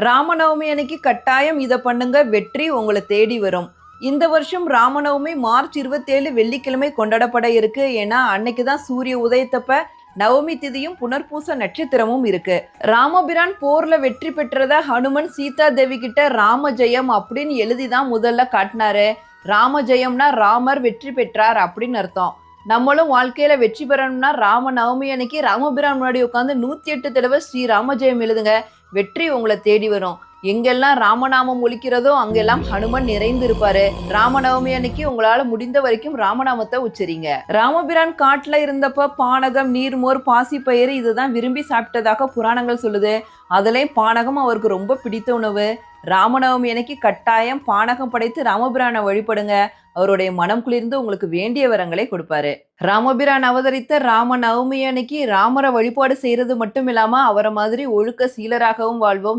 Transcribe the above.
ராமநவமி அன்னைக்கு கட்டாயம் இத பண்ணுங்க. வெற்றி உங்கள தேடி வரும். இந்த வருஷம் ராமநவமி மார்ச் 27 வெள்ளிக்கிழமை கொண்டாடப்பட இருக்கு. ஏன்னா, அன்னைக்கு தான் சூரிய உதயத்தப்ப நவமி திதியும் புனர்பூச நட்சத்திரமும் இருக்கு. ராமபிரான் போர்ல வெற்றி பெற்றத ஹனுமன் சீதா தேவி கிட்ட ராம ஜெயம் அப்படின்னு எழுதி தான் முதல்ல காட்டினாரு. ராம ஜெயம்னா ராமர் வெற்றி பெற்றார் அப்படின்னு அர்த்தம். நம்மளும் வாழ்க்கையில வெற்றி பெறணும்னா ராம நவமி அன்னைக்கு ராமபிரான் முன்னாடி உட்காந்து 108 தடவை ஸ்ரீ ராம ஜெயம் எழுதுங்க. வெற்றி உங்களை தேடி வரும். எங்கெல்லாம் ராமநாமம் ஒலிக்கிறதோ அங்கெல்லாம் ஹனுமன் நிறைந்து இருப்பாரு. ராமநவமி அன்னைக்கு உங்களால முடிந்த வரைக்கும் ராமநாமத்தை உச்சரிங்க. ராமபிரான் காட்டுல இருந்தப்ப பானகம், நீர்மோர், பாசிப்பயிறு இதுதான் விரும்பி சாப்பிட்டதாக புராணங்கள் சொல்லுது. அதுலயும் பானகம் அவருக்கு ரொம்ப பிடித்த உணவு. ராமநவமி அன்னைக்கு கட்டாயம் பானகம் படைத்து ராமபிரானை வழிபடுங்க. அவருடைய மனம் குளிர்ந்து உங்களுக்கு வேண்டிய வரங்களை கொடுப்பாரு. ராமபிரான் அவதரித்த ராம நவமி அன்னைக்கு ராமரை வழிபாடு செய்யறது மட்டும் இல்லாம அவரை மாதிரி ஒழுக்க சீலராகவும் வாழ்வோம்.